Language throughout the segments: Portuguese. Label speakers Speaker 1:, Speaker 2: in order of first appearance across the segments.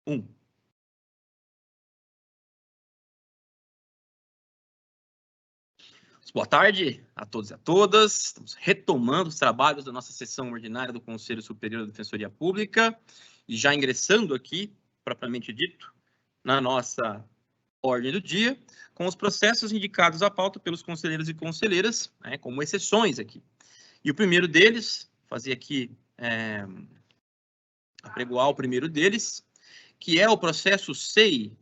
Speaker 1: 1. Boa tarde a todos e a todas. Estamos retomando os trabalhos da nossa sessão ordinária do Conselho Superior da Defensoria Pública e já ingressando aqui, propriamente dito, na nossa ordem do dia, com os processos indicados à pauta pelos conselheiros e conselheiras, como exceções aqui. E o primeiro deles, fazer aqui, apregoar o primeiro deles, que é o processo SEI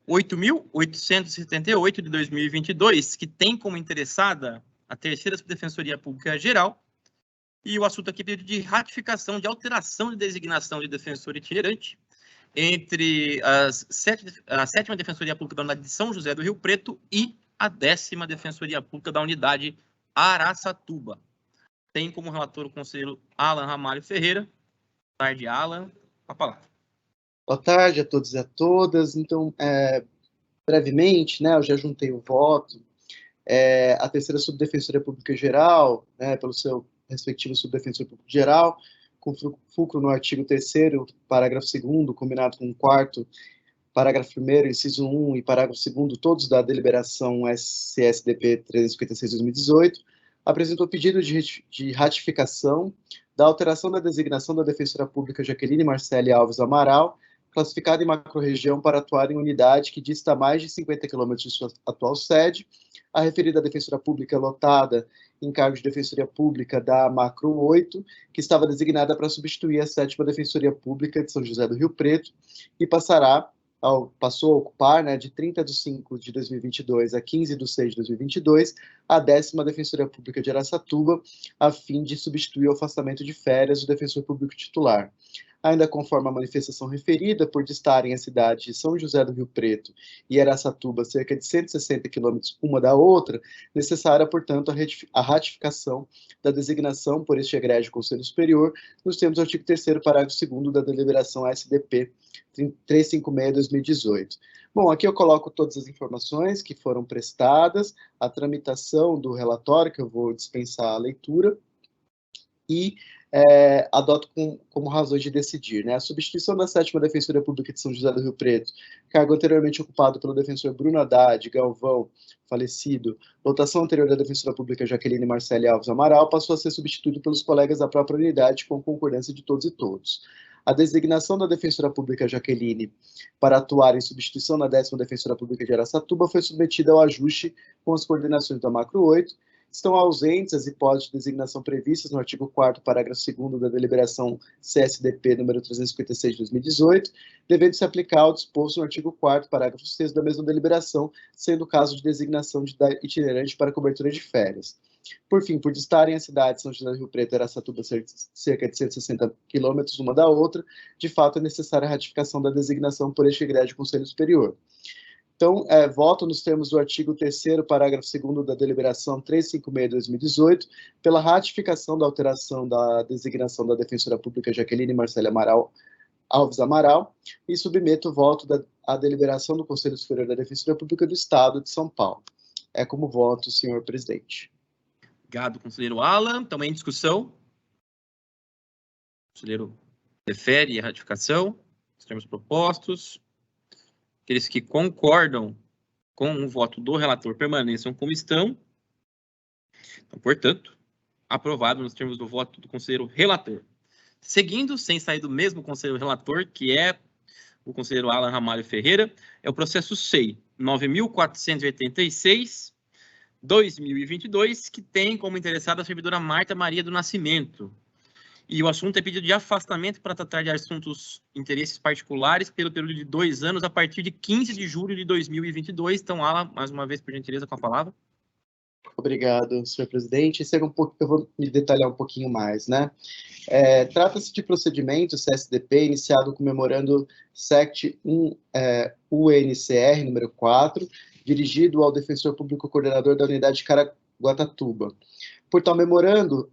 Speaker 1: 8.878 de 2022, que tem como interessada a Terceira Subdefensoria Pública Geral, e o assunto aqui é pedido de ratificação de alteração de designação de defensor itinerante entre a 7ª Defensoria Pública da Unidade de São José do Rio Preto e a 10ª Defensoria Pública da Unidade Araçatuba. Tem como relator o conselheiro Alan Ramalho Ferreira. Boa tarde, Alan. A palavra.
Speaker 2: Boa tarde a todos e a todas. Então, brevemente, eu já juntei o voto. A Terceira Subdefensoria Pública Geral, pelo seu respectivo Subdefensor Público Geral, com fulcro no artigo 3º, parágrafo 2º, combinado com o 4º, parágrafo 1º, inciso 1 e parágrafo 2º, todos da deliberação SSDP 356/2018, apresentou pedido de ratificação da alteração da designação da Defensora Pública Jaqueline Marcele Alves Amaral, classificada em macro-região para atuar em unidade que dista mais de 50 km de sua atual sede. A referida Defensora Pública lotada em cargo de Defensoria Pública da Macro 8, que estava designada para substituir a 7ª Defensoria Pública de São José do Rio Preto, e passou a ocupar, de 30 de 5 de 2022 a 15 de 6 de 2022, a 10ª Defensoria Pública de Araçatuba, a fim de substituir o afastamento de férias do Defensor Público titular. Ainda conforme a manifestação referida, por distarem a cidade de São José do Rio Preto e Araçatuba cerca de 160 quilômetros uma da outra, necessária, portanto, a ratificação da designação por este egrégio Conselho Superior, nos termos do artigo 3º, parágrafo 2º da deliberação SDP 356/2018. Bom, aqui eu coloco todas as informações que foram prestadas, a tramitação do relatório, que eu vou dispensar a leitura, e adoto como razões de decidir. A substituição da 7ª Defensoria Pública de São José do Rio Preto, cargo anteriormente ocupado pelo defensor Bruno Haddad Galvão, falecido, lotação anterior da Defensora Pública Jaqueline Marcele Alves Amaral, passou a ser substituído pelos colegas da própria unidade com concordância de todos e todos. A designação da Defensora Pública Jaqueline para atuar em substituição da 10ª Defensora Pública de Araçatuba foi submetida ao ajuste com as coordenações da Macro 8. Estão ausentes as hipóteses de designação previstas no artigo 4º, parágrafo 2º da deliberação CSDP número 356 de 2018, devendo-se aplicar o disposto no artigo 4º, parágrafo 6º da mesma deliberação, sendo o caso de designação de itinerante para cobertura de férias. Por fim, por distarem as cidades São José do Rio Preto e Araçatuba cerca de 160 quilômetros uma da outra, de fato é necessária a ratificação da designação por este egrégio Conselho Superior. Então, voto nos termos do artigo 3º, parágrafo 2º da deliberação 356/2018, pela ratificação da alteração da designação da Defensora Pública Jaqueline Marcele Alves Amaral, e submeto o voto à deliberação do Conselho Superior da Defensoria Pública do Estado de São Paulo. É como voto, senhor presidente.
Speaker 1: Obrigado, conselheiro Alan. Também em discussão. O conselheiro defere a ratificação, os termos propostos. Aqueles que concordam com o voto do relator permaneçam como estão. Então, portanto, aprovado nos termos do voto do conselheiro relator. Seguindo, sem sair do mesmo conselheiro relator, que é o conselheiro Alan Ramalho Ferreira, é o processo SEI 9.486/2022, que tem como interessada a servidora Marta Maria do Nascimento. E o assunto é pedido de afastamento para tratar de assuntos, interesses particulares, pelo período de 2 anos, a partir de 15 de julho de 2022. Então, Alan, mais uma vez, por gentileza, com a palavra.
Speaker 2: Obrigado, senhor presidente. Eu vou me detalhar um pouquinho mais, Trata-se de procedimento CSDP iniciado comemorando SECT UNCR número 4, dirigido ao Defensor Público Coordenador da Unidade de Caraguatatuba. Por tal memorando,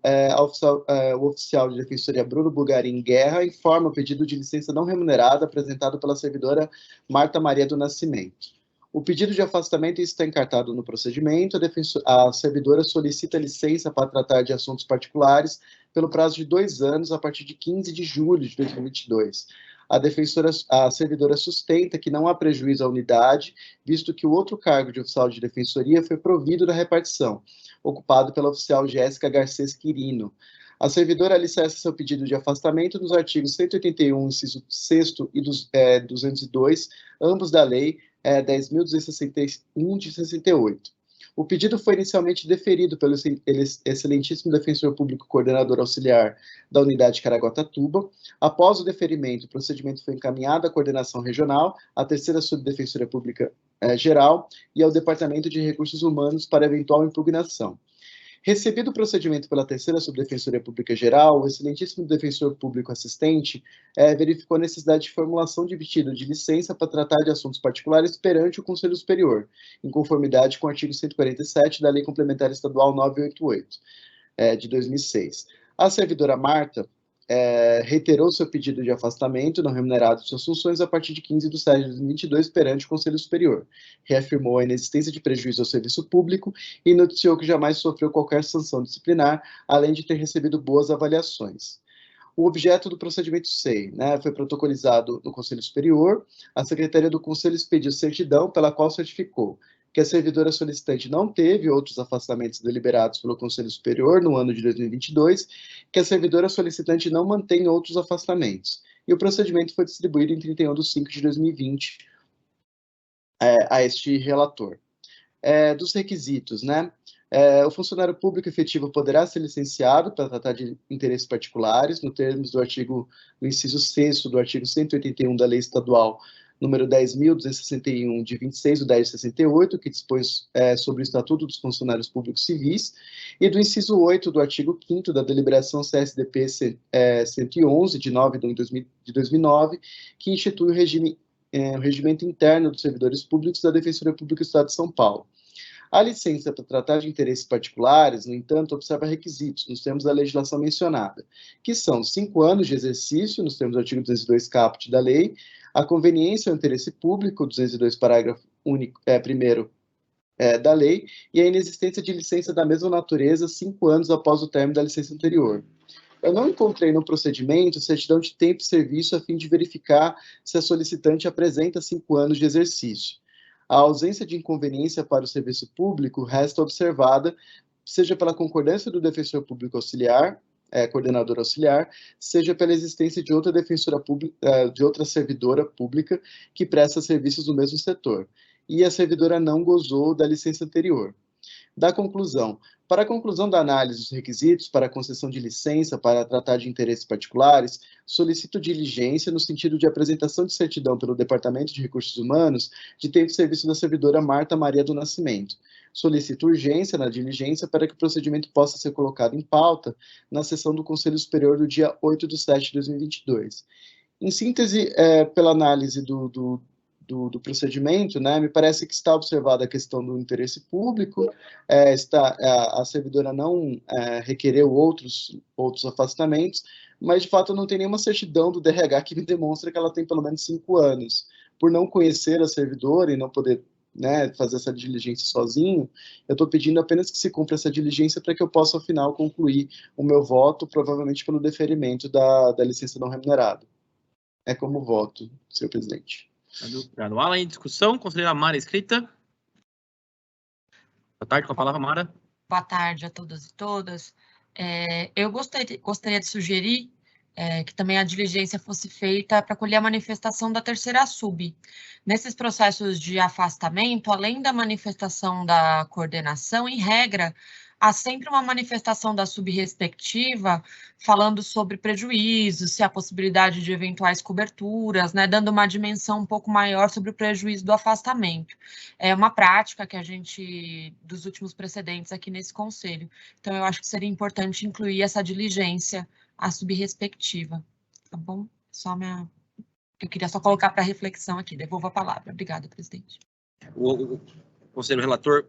Speaker 2: o oficial de Defensoria Bruno Bulgarin Guerra informa o pedido de licença não remunerada apresentado pela servidora Marta Maria do Nascimento. O pedido de afastamento está encartado no procedimento. A servidora solicita licença para tratar de assuntos particulares pelo prazo de 2 anos, a partir de 15 de julho de 2022. a servidora sustenta que não há prejuízo à unidade, visto que o outro cargo de oficial de defensoria foi provido da repartição, ocupado pela oficial Jéssica Garcês Quirino. A servidora alicerça seu pedido de afastamento nos artigos 181, inciso 6º e 202, ambos da Lei 10.261 de 68. O pedido foi inicialmente deferido pelo excelentíssimo defensor público coordenador auxiliar da unidade Caraguatatuba. Após o deferimento, o procedimento foi encaminhado à coordenação regional, à terceira subdefensoria pública geral e ao Departamento de Recursos Humanos para eventual impugnação. Recebido o procedimento pela terceira subdefensoria pública geral, o excelentíssimo defensor público assistente verificou a necessidade de formulação de pedido de licença para tratar de assuntos particulares perante o Conselho Superior, em conformidade com o artigo 147 da Lei Complementar Estadual 988, de 2006. A servidora Marta reiterou seu pedido de afastamento não remunerado de suas funções a partir de 15 de setembro de 2022 perante o Conselho Superior. Reafirmou a inexistência de prejuízo ao serviço público e noticiou que jamais sofreu qualquer sanção disciplinar, além de ter recebido boas avaliações. O objeto do procedimento SEI, foi protocolizado no Conselho Superior. A Secretaria do Conselho expediu certidão pela qual certificou que a servidora solicitante não teve outros afastamentos deliberados pelo Conselho Superior no ano de 2022, que a servidora solicitante não mantém outros afastamentos. E o procedimento foi distribuído em 31 de 5 de 2020 a este relator. Dos requisitos, o funcionário público efetivo poderá ser licenciado para tratar de interesses particulares, no termos do inciso 6º do artigo 181 da Lei Estadual número 10.261, de 26 de 10 de 68, que dispõe sobre o Estatuto dos Funcionários Públicos Civis, e do inciso 8 do artigo 5º da Deliberação CSDP 111, de 9 de 2009, que institui o regimento interno dos servidores públicos da Defensoria Pública do Estado de São Paulo. A licença para tratar de interesses particulares, no entanto, observa requisitos, nos termos da legislação mencionada, que são 5 anos de exercício, nos termos do artigo 202 caput da lei, a conveniência ao interesse público, 202 parágrafo único, primeiro da lei, e a inexistência de licença da mesma natureza 5 anos após o término da licença anterior. Eu não encontrei no procedimento certidão de tempo e serviço a fim de verificar se a solicitante apresenta 5 anos de exercício. A ausência de inconveniência para o serviço público resta observada, seja pela concordância do defensor público auxiliar, coordenador auxiliar, seja pela existência de outra defensora pública, de outra servidora pública que presta serviços no mesmo setor, e a servidora não gozou da licença anterior. Da conclusão. Para a conclusão da análise dos requisitos para a concessão de licença para tratar de interesses particulares, solicito diligência no sentido de apresentação de certidão pelo Departamento de Recursos Humanos de tempo de serviço da servidora Marta Maria do Nascimento. Solicito urgência na diligência para que o procedimento possa ser colocado em pauta na sessão do Conselho Superior do dia 8 de setembro de 2022. Em síntese, pela análise do procedimento, me parece que está observada a questão do interesse público, a servidora não requereu outros afastamentos, mas, de fato, não tem nenhuma certidão do DRH que me demonstra que ela tem pelo menos 5 anos. Por não conhecer a servidora e não poder fazer essa diligência sozinho, eu estou pedindo apenas que se cumpra essa diligência para que eu possa, ao final, concluir o meu voto, provavelmente pelo deferimento da licença não remunerada. É como voto, senhor presidente.
Speaker 1: Obrigado. Alan, em discussão, conselheira Mara escrita. Boa tarde, com a palavra, Mara.
Speaker 3: Boa tarde a todos e todas. Eu gostaria de sugerir que também a diligência fosse feita para colher a manifestação da terceira sub. Nesses processos de afastamento, além da manifestação da coordenação, em regra, há sempre uma manifestação da subrespectiva falando sobre prejuízos, se há possibilidade de eventuais coberturas, dando uma dimensão um pouco maior sobre o prejuízo do afastamento. É uma prática que a gente, dos últimos precedentes aqui nesse conselho. Então, eu acho que seria importante incluir essa diligência, a subrespectiva, tá bom? Eu queria só colocar para reflexão aqui, devolvo a palavra. Obrigada, presidente.
Speaker 1: O conselheiro relator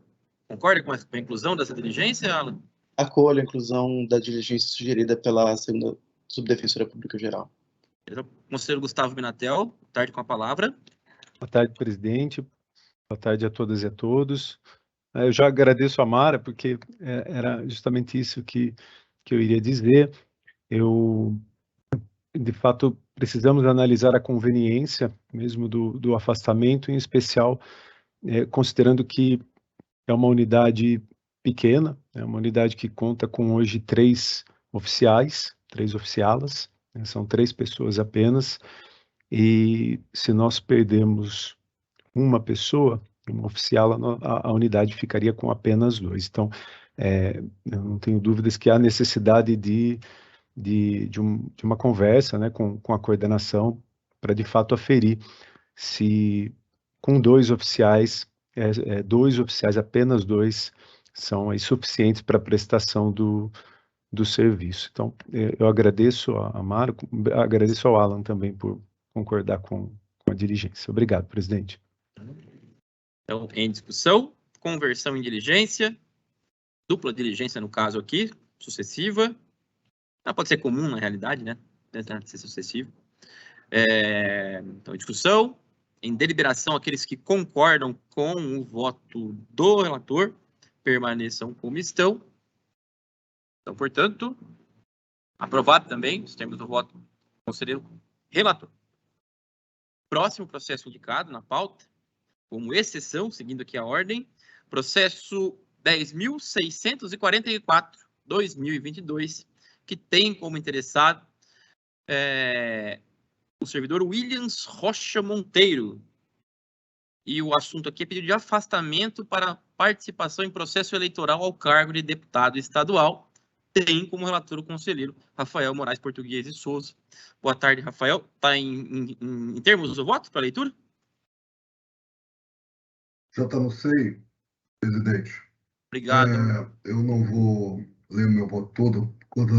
Speaker 1: concorda com a inclusão dessa diligência, Alan?
Speaker 2: Acolho a inclusão da diligência sugerida pela segunda subdefensora pública geral.
Speaker 1: Conselheiro Gustavo Binatel, boa tarde, com a palavra.
Speaker 4: Boa tarde, presidente. Boa tarde a todas e a todos. Eu já agradeço a Mara, porque era justamente isso que eu iria dizer. Eu, de fato, precisamos analisar a conveniência mesmo do afastamento, em especial considerando que é uma unidade pequena, é uma unidade que conta com hoje 3 oficiais, 3 oficialas, né, são 3 pessoas apenas, e se nós perdemos uma pessoa, uma oficial, a unidade ficaria com apenas 2. Então, eu não tenho dúvidas que há necessidade de uma conversa, né, com a coordenação para, de fato, aferir se com 2 oficiais, 2 oficiais, apenas 2, são aí suficientes para a prestação do serviço. Então, eu agradeço a Mara, agradeço ao Alan também por concordar com a diligência. Obrigado, presidente.
Speaker 1: Então, em discussão, conversão em diligência, dupla diligência no caso aqui, sucessiva. Não pode ser comum, na realidade, né? Deve ser sucessivo. Então, em discussão, em deliberação, aqueles que concordam com o voto do relator permaneçam como estão. Então, portanto, aprovado também os termos do voto do conselheiro relator. Próximo processo indicado na pauta, como exceção, seguindo aqui a ordem, processo 10.644/2022, que tem como interessado o servidor Williams Rocha Monteiro. E o assunto aqui é pedido de afastamento para participação em processo eleitoral ao cargo de deputado estadual. Tem como relator o conselheiro Rafael Moraes Português e Souza. Boa tarde, Rafael. Está em termos do voto para leitura?
Speaker 5: Já está no SEI, presidente.
Speaker 1: Obrigado.
Speaker 5: Eu não vou ler o meu voto todo por conta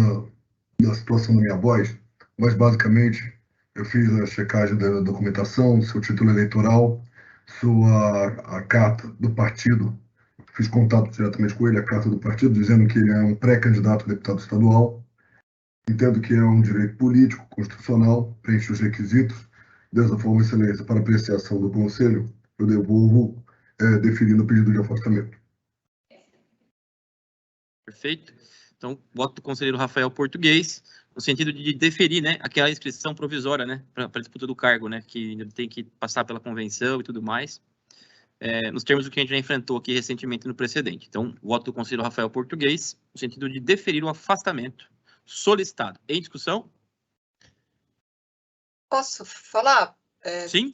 Speaker 5: da situação da minha voz, mas basicamente eu fiz a checagem da documentação, seu título eleitoral, a carta do partido. Fiz contato diretamente com ele, a carta do partido, dizendo que ele é um pré-candidato a deputado estadual. Entendo que é um direito político, constitucional, preenche os requisitos. Dessa forma, excelência, para apreciação do conselho, eu devolvo deferindo o pedido de afastamento.
Speaker 1: Perfeito. Então, voto do conselheiro Rafael Português, no sentido de deferir, né, aquela inscrição provisória, né, para a disputa do cargo, né, que tem que passar pela convenção e tudo mais, nos termos do que a gente já enfrentou aqui recentemente no precedente. Então, voto do conselheiro Rafael Português, no sentido de deferir o afastamento solicitado. Em discussão?
Speaker 6: Posso falar?
Speaker 1: Sim.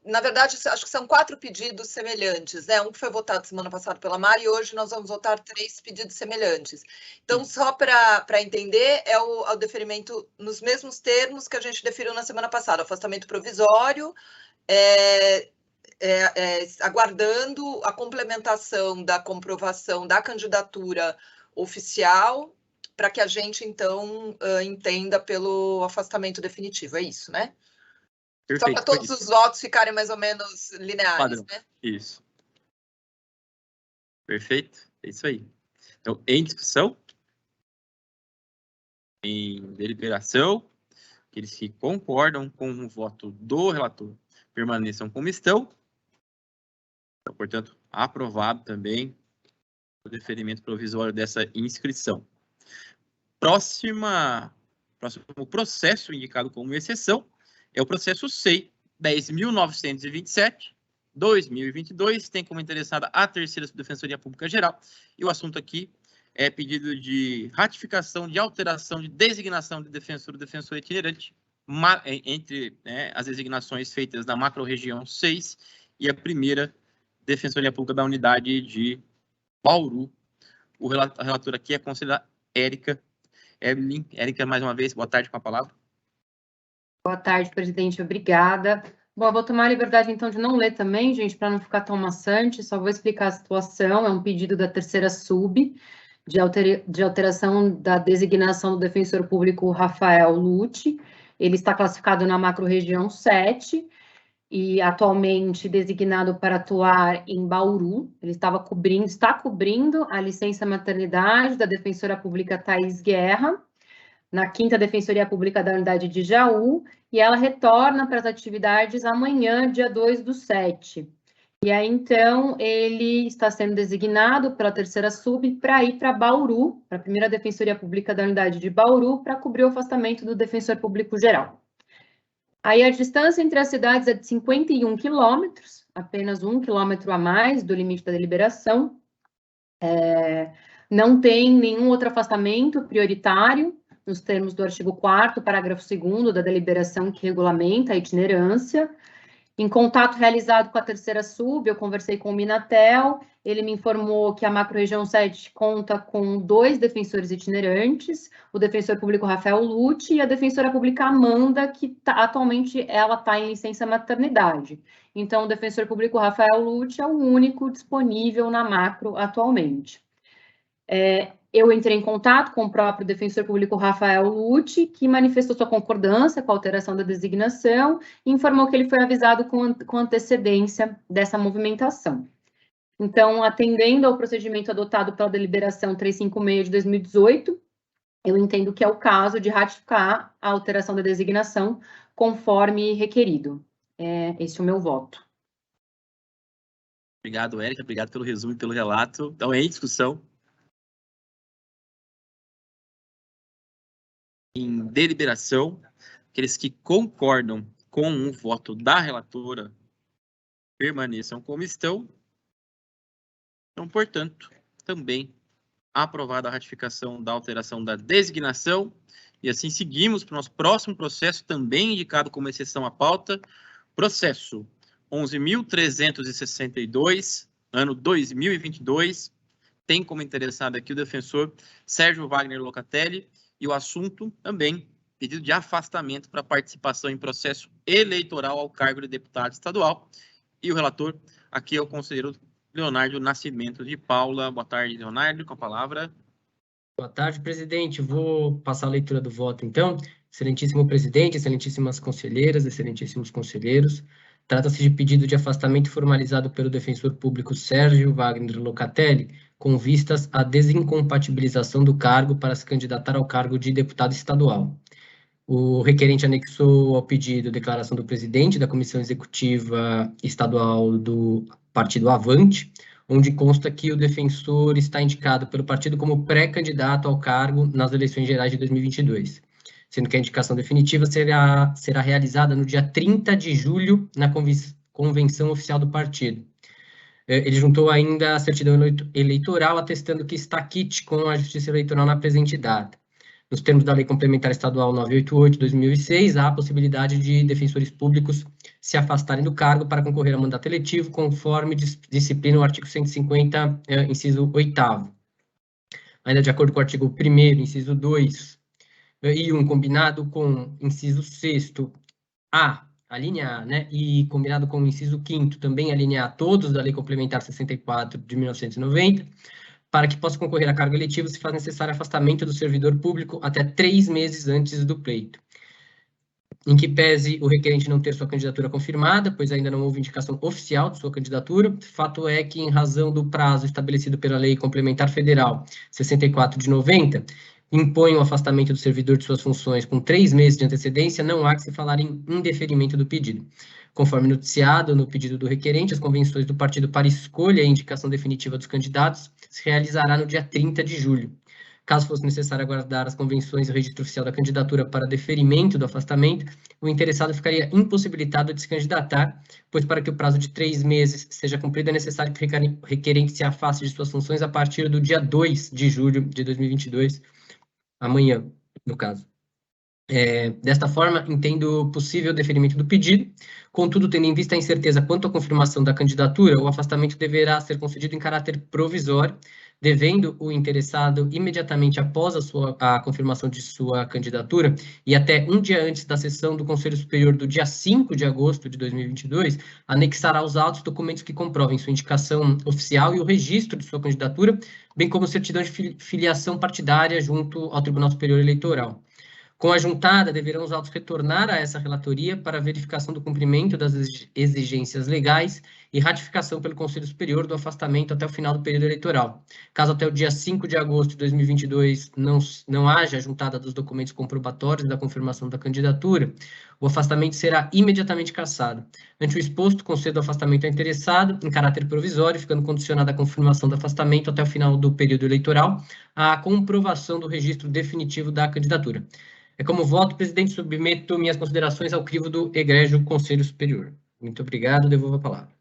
Speaker 6: Na verdade, acho que são 4 pedidos semelhantes, né? Um que foi votado semana passada pela Mari e hoje nós vamos votar 3 pedidos semelhantes. Então, só para entender, é o deferimento nos mesmos termos que a gente deferiu na semana passada, afastamento provisório, aguardando a complementação da comprovação da candidatura oficial, para que a gente, então, entenda pelo afastamento definitivo. É isso, né? Perfeito. Só para todos os votos ficarem mais ou menos lineares, padrão, né?
Speaker 1: Isso. Perfeito. É isso aí. Então, em discussão, em deliberação, aqueles que concordam com o voto do relator permaneçam como estão. Então, portanto, aprovado também o deferimento provisório dessa inscrição. Próximo processo indicado como exceção é o processo SEI 10.927/2022, tem como interessada a terceira Subdefensoria Pública Geral, e o assunto aqui é pedido de ratificação de alteração de designação de defensor ou defensor itinerante entre as designações feitas na macro-região 6 e a primeira Defensoria Pública da unidade de Bauru. A relatora aqui é a conselheira Érica Evelyn. Érica, mais uma vez, boa tarde, com a palavra.
Speaker 7: Boa tarde, presidente, obrigada. Bom, eu vou tomar a liberdade, então, de não ler também, gente, para não ficar tão maçante, só vou explicar a situação. É um pedido da terceira sub, de alteração da designação do defensor público Rafael Lute. Ele está classificado na macro-região 7 e atualmente designado para atuar em Bauru. Ele está cobrindo a licença maternidade da defensora pública Thaís Guerra, na 5ª Defensoria Pública da unidade de Jaú, e ela retorna para as atividades amanhã, dia 2/7. E aí, então, ele está sendo designado pela terceira sub para ir para Bauru, para a 1ª Defensoria Pública da unidade de Bauru, para cobrir o afastamento do defensor público geral. Aí a distância entre as cidades é de 51 quilômetros, apenas 1 quilômetro a mais do limite da deliberação. Não tem nenhum outro afastamento prioritário, nos termos do artigo 4º, parágrafo 2º da deliberação que regulamenta a itinerância. Em contato realizado com a terceira sub, eu conversei com o Minatel, ele me informou que a macro-região 7 conta com 2 defensores itinerantes, o defensor público Rafael Lute e a defensora pública Amanda, que atualmente ela está em licença maternidade. Então, o defensor público Rafael Lute é o único disponível na macro atualmente. Eu entrei em contato com o próprio defensor público Rafael Lute, que manifestou sua concordância com a alteração da designação e informou que ele foi avisado com antecedência dessa movimentação. Então, atendendo ao procedimento adotado pela deliberação 356 de 2018, eu entendo que é o caso de ratificar a alteração da designação conforme requerido. Esse é o meu voto.
Speaker 1: Obrigado, Érica. Obrigado pelo resumo e pelo relato. Então, em discussão. Em deliberação, aqueles que concordam com o voto da relatora permaneçam como estão. Então, portanto, também aprovada a ratificação da alteração da designação. E assim seguimos para o nosso próximo processo, também indicado como exceção à pauta, processo 11.362, ano 2022. Tem como interessado aqui o defensor Sérgio Wagner Locatelli. E o assunto também, pedido de afastamento para participação em processo eleitoral ao cargo de deputado estadual. E o relator aqui é o conselheiro Leonardo Nascimento de Paula. Boa tarde, Leonardo, com a palavra.
Speaker 8: Boa tarde, presidente. Vou passar a leitura do voto, então. Excelentíssimo presidente, excelentíssimas conselheiras, excelentíssimos conselheiros. Trata-se de pedido de afastamento formalizado pelo defensor público Sérgio Wagner Locatelli, com vistas à desincompatibilização do cargo para se candidatar ao cargo de deputado estadual. O requerente anexou ao pedido a declaração do presidente da Comissão Executiva Estadual do Partido Avante, onde consta que o defensor está indicado pelo partido como pré-candidato ao cargo nas eleições gerais de 2022, sendo que a indicação definitiva será realizada no dia 30 de julho na convenção oficial do partido. Ele juntou ainda a certidão eleitoral, atestando que está quite com a Justiça Eleitoral na presente data. Nos termos da Lei Complementar Estadual 988/2006, há a possibilidade de defensores públicos se afastarem do cargo para concorrer a mandato eletivo, conforme disciplina o artigo 150, inciso 8º. Ainda de acordo com o artigo 1º, inciso 2, e 1, combinado com inciso 6º, a linha A, né, e combinado com o inciso 5º, também a linha A, todos da Lei Complementar 64 de 1990, para que possa concorrer a cargo eletivo, se faz necessário afastamento do servidor público até 3 meses antes do pleito. Em que pese o requerente não ter sua candidatura confirmada, pois ainda não houve indicação oficial de sua candidatura, fato é que, em razão do prazo estabelecido pela Lei Complementar Federal 64 de 90, impõe o afastamento do servidor de suas funções com 3 meses de antecedência, não há que se falar em indeferimento do pedido. Conforme noticiado no pedido do requerente, as convenções do partido para escolha e indicação definitiva dos candidatos se realizará no dia 30 de julho. Caso fosse necessário aguardar as convenções e o registro oficial da candidatura para deferimento do afastamento, o interessado ficaria impossibilitado de se candidatar, pois para que o prazo de 3 meses seja cumprido é necessário que o requerente se afaste de suas funções a partir do dia 2 de julho de 2022, amanhã, no caso. Desta forma, entendo possível deferimento do pedido, contudo, tendo em vista a incerteza quanto à confirmação da candidatura, o afastamento deverá ser concedido em caráter provisório, devendo o interessado, imediatamente após a confirmação de sua candidatura e até um dia antes da sessão do Conselho Superior do dia 5 de agosto de 2022, anexar aos autos documentos que comprovem sua indicação oficial e o registro de sua candidatura, bem como certidão de filiação partidária junto ao Tribunal Superior Eleitoral. Com a juntada, deverão os autos retornar a essa relatoria para verificação do cumprimento das exigências legais e ratificação pelo Conselho Superior do afastamento até o final do período eleitoral. Caso até o dia 5 de agosto de 2022 não haja juntada dos documentos comprobatórios da confirmação da candidatura, o afastamento será imediatamente cassado. Ante o exposto, concedo o afastamento ao interessado, em caráter provisório, ficando condicionada a confirmação do afastamento até o final do período eleitoral, à comprovação do registro definitivo da candidatura. Como voto, presidente, submeto minhas considerações ao crivo do egrégio Conselho Superior. Muito obrigado, devolvo a palavra.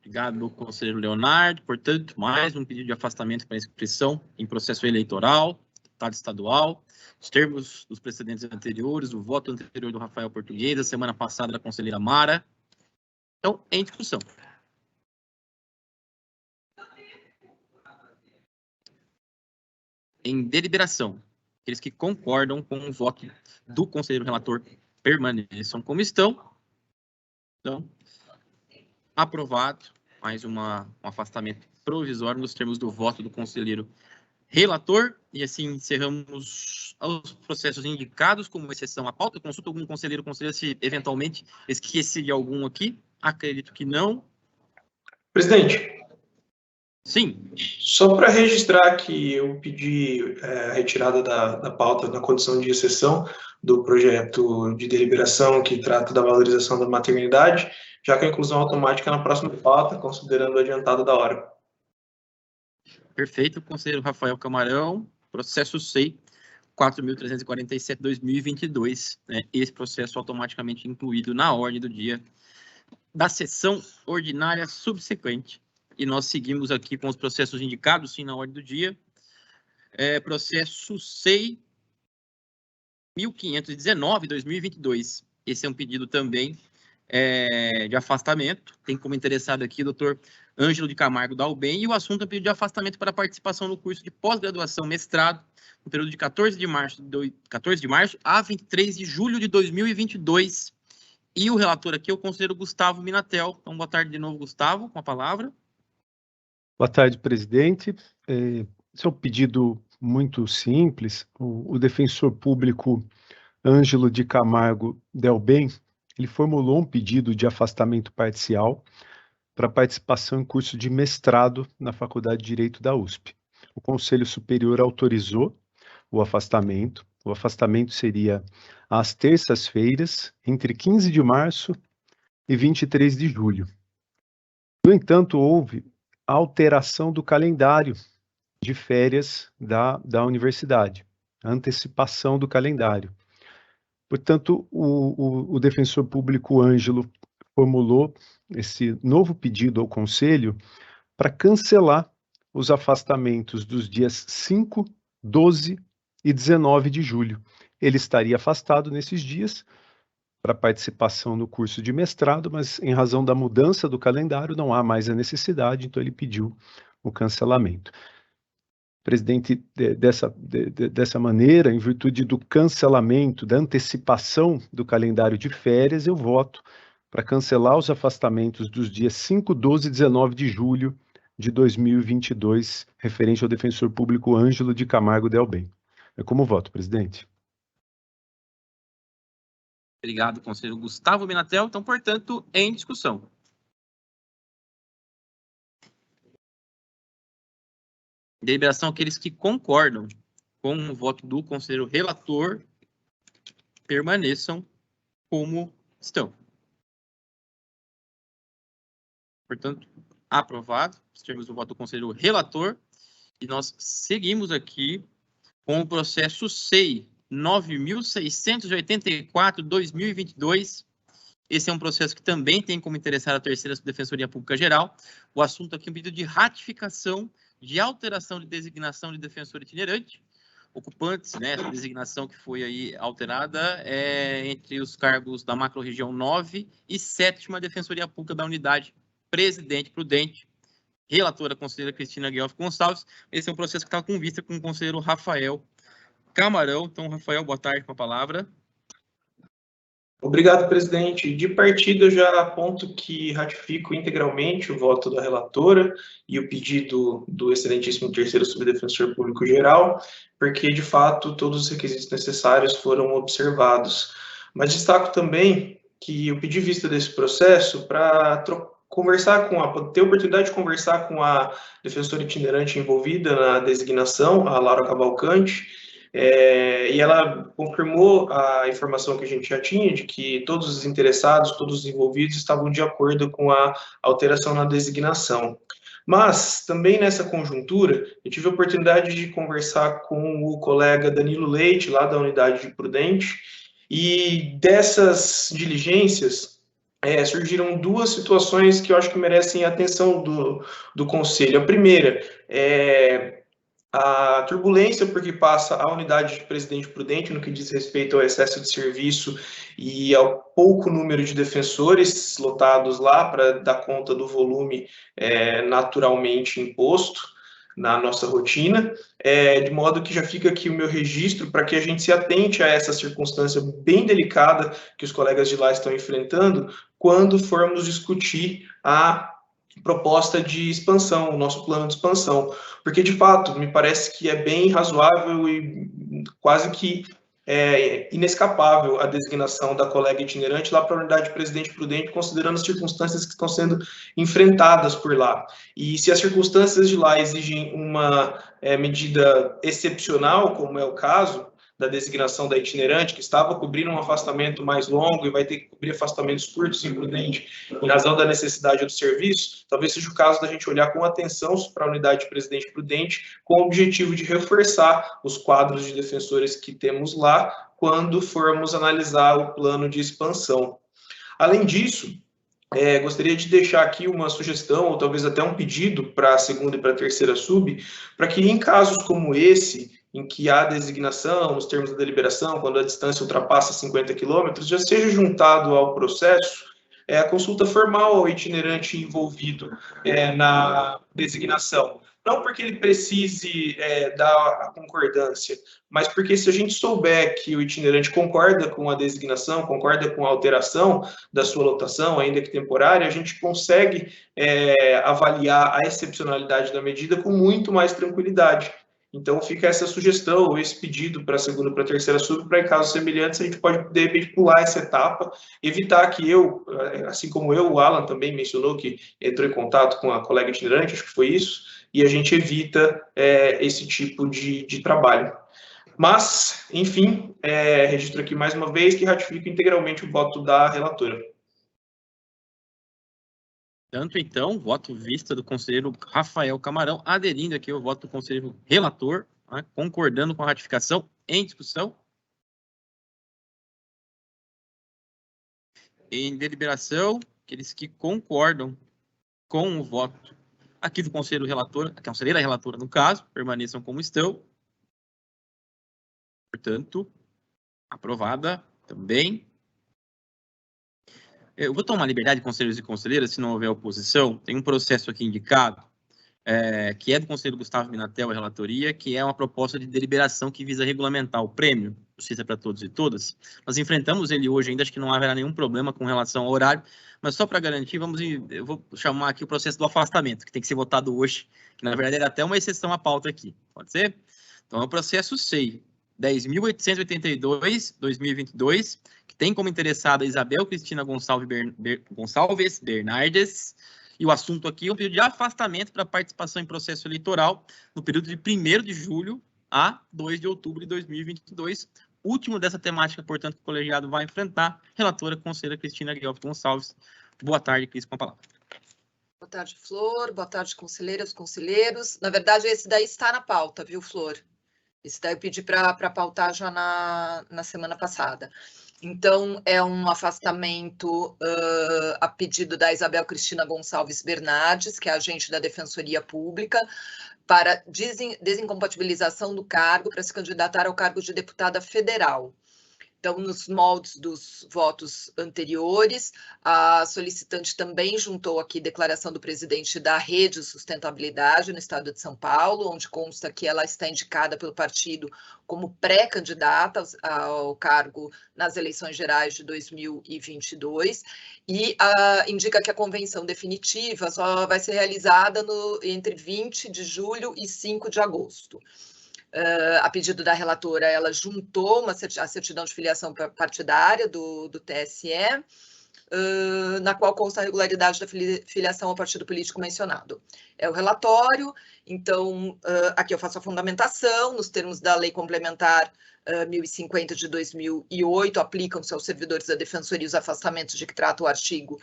Speaker 1: Obrigado, conselheiro Leonardo. Portanto, mais um pedido de afastamento para inscrição em processo eleitoral, deputado estadual. Os termos dos precedentes anteriores, o voto anterior do Rafael Português, a semana passada da conselheira Mara. Então, em discussão. Em deliberação, aqueles que concordam com o voto do conselheiro relator permaneçam como estão. Então, aprovado mais um afastamento provisório nos termos do voto do conselheiro relator, e assim encerramos os processos indicados como exceção à pauta. Consulta algum conselheiro se eventualmente esqueci de algum aqui. Acredito que não.
Speaker 9: Presidente.
Speaker 1: Sim.
Speaker 9: Só para registrar que eu pedi a retirada da pauta na condição de exceção do projeto de deliberação que trata da valorização da maternidade, já que a inclusão automática na próxima pauta, considerando o adiantado da hora.
Speaker 1: Perfeito, conselheiro Rafael Camarão, processo SEI 4.347/2022, esse processo automaticamente incluído na ordem do dia da sessão ordinária subsequente. E nós seguimos aqui com os processos indicados, sim, na ordem do dia. Processo SEI 1519/2022. Esse é um pedido também de afastamento. Tem como interessado aqui o doutor Ângelo de Camargo Dalben, e o assunto é pedido de afastamento para participação no curso de pós-graduação mestrado, no período de 14 de março a 23 de julho de 2022. E o relator aqui é o conselheiro Gustavo Minatel. Então, boa tarde de novo, Gustavo, com a palavra.
Speaker 4: Boa tarde, presidente. Esse é um pedido muito simples. O defensor público Ângelo de Camargo Dalben, ele formulou um pedido de afastamento parcial para participação em curso de mestrado na Faculdade de Direito da USP. O Conselho Superior autorizou o afastamento. O afastamento seria às terças-feiras, entre 15 de março e 23 de julho. No entanto, houve alteração do calendário de férias da universidade, a antecipação do calendário. Portanto, o defensor público Ângelo formulou esse novo pedido ao Conselho para cancelar os afastamentos dos dias 5, 12 e 19 de julho. Ele estaria afastado nesses dias para participação no curso de mestrado, mas em razão da mudança do calendário não há mais a necessidade, então ele pediu o cancelamento. Presidente, dessa maneira, em virtude do cancelamento, da antecipação do calendário de férias, eu voto para cancelar os afastamentos dos dias 5, 12 e 19 de julho de 2022, referente ao defensor público Ângelo de Camargo Dalben. Como voto, presidente?
Speaker 1: Obrigado, conselheiro Gustavo Minatel. Então, portanto, em discussão. Deliberação, aqueles que concordam com o voto do conselheiro relator permaneçam como estão. Portanto, aprovado. Temos o voto do conselheiro relator. E nós seguimos aqui com o processo SEI 9.684/2022. Esse é um processo que também tem como interessar a terceira Defensoria Pública Geral. O assunto aqui é um pedido de ratificação de alteração de designação de defensor itinerante. Ocupantes, essa designação que foi aí alterada entre os cargos da macro-região 9 e 7ª Defensoria Pública da Unidade Presidente Prudente. Relatora, a conselheira Cristina Guelph Gonçalves. Esse é um processo que está com vista com o conselheiro Rafael Camarão. Então, Rafael, boa tarde com a palavra.
Speaker 9: Obrigado, presidente. De partida, eu já aponto que ratifico integralmente o voto da relatora e o pedido do excelentíssimo terceiro subdefensor público geral, porque, de fato, todos os requisitos necessários foram observados. Mas destaco também que eu pedi vista desse processo para ter a oportunidade de conversar com a defensora itinerante envolvida na designação, a Laura Cavalcante, e ela confirmou a informação que a gente já tinha, de que todos os interessados, todos os envolvidos estavam de acordo com a alteração na designação. Mas, também nessa conjuntura, eu tive a oportunidade de conversar com o colega Danilo Leite, lá da Unidade de Prudente, e dessas diligências surgiram duas situações que eu acho que merecem a atenção do Conselho. A primeira é a turbulência porque passa a Unidade de Presidente Prudente no que diz respeito ao excesso de serviço e ao pouco número de defensores lotados lá para dar conta do volume naturalmente imposto na nossa rotina, de modo que já fica aqui o meu registro para que a gente se atente a essa circunstância bem delicada que os colegas de lá estão enfrentando quando formos discutir a proposta de expansão, o nosso plano de expansão, porque de fato me parece que é bem razoável e quase que inescapável a designação da colega itinerante lá para a Unidade de Presidente Prudente, considerando as circunstâncias que estão sendo enfrentadas por lá. E se as circunstâncias de lá exigem uma medida excepcional, como é o caso da designação da itinerante, que estava cobrindo um afastamento mais longo e vai ter que cobrir afastamentos curtos em Prudente, em razão da necessidade do serviço, talvez seja o caso da gente olhar com atenção para a Unidade de Presidente Prudente, com o objetivo de reforçar os quadros de defensores que temos lá, quando formos analisar o plano de expansão. Além disso, gostaria de deixar aqui uma sugestão, ou talvez até um pedido para a segunda e para a terceira sub, para que em casos como esse, em que há designação, nos termos da deliberação, quando a distância ultrapassa 50 quilômetros, já seja juntado ao processo a consulta formal ao itinerante envolvido na designação. Não porque ele precise dar a concordância, mas porque se a gente souber que o itinerante concorda com a designação, concorda com a alteração da sua lotação, ainda que temporária, a gente consegue avaliar a excepcionalidade da medida com muito mais tranquilidade. Então, fica essa sugestão, ou esse pedido para a segunda e para a terceira sub, para em casos semelhantes, a gente pode, de repente, pular essa etapa, evitar que eu, assim como eu, o Alan também mencionou que entrou em contato com a colega itinerante, acho que foi isso, e a gente evita esse tipo de trabalho. Mas, enfim, registro aqui mais uma vez que ratifico integralmente o voto da relatora.
Speaker 1: Tanto então, voto vista do conselheiro Rafael Camarão, aderindo aqui ao voto do conselheiro relator, né, concordando com a ratificação. Em discussão. Em deliberação, aqueles que concordam com o voto aqui do conselheiro relator, a conselheira relatora no caso, permaneçam como estão. Portanto, aprovada também. Eu vou tomar liberdade, conselheiros e conselheiras, se não houver oposição. Tem um processo aqui indicado, que é do conselheiro Gustavo Minatel, a relatoria, que é uma proposta de deliberação que visa regulamentar o prêmio Justiça para Todos e Todas. Nós enfrentamos ele hoje ainda, acho que não haverá nenhum problema com relação ao horário, mas só para garantir, eu vou chamar aqui o processo do afastamento, que tem que ser votado hoje, que na verdade era até uma exceção à pauta aqui. Pode ser? Então é o processo SEI 10.882/2022, que tem como interessada Isabel Cristina Gonçalves Bernardes, e o assunto aqui é um pedido de afastamento para participação em processo eleitoral no período de 1º de julho a 2 de outubro de 2022, último dessa temática, portanto, que o colegiado vai enfrentar. Relatora, conselheira Cristina Guelph Gonçalves. Boa tarde, Cris, com a palavra.
Speaker 6: Boa tarde, Flor. Boa tarde, conselheiras, conselheiros. Na verdade, esse daí está na pauta, viu, Flor? Esse daí eu pedi para pautar já na semana passada. Então, é um afastamento a pedido da Isabel Cristina Gonçalves Bernardes, que é agente da Defensoria Pública, para desincompatibilização do cargo para se candidatar ao cargo de deputada federal. Então, nos moldes dos votos anteriores, a solicitante também juntou aqui declaração do presidente da Rede Sustentabilidade no estado de São Paulo, onde consta que ela está indicada pelo partido como pré-candidata ao cargo nas eleições gerais de 2022, e indica que a convenção definitiva só vai ser realizada entre 20 de julho e 5 de agosto. A pedido da relatora, ela juntou a certidão de filiação partidária do TSE, na qual consta a regularidade da filiação ao partido político mencionado. É o relatório, então, aqui eu faço a fundamentação, nos termos da Lei Complementar 1050 de 2008, aplicam-se aos servidores da Defensoria os afastamentos de que trata o artigo,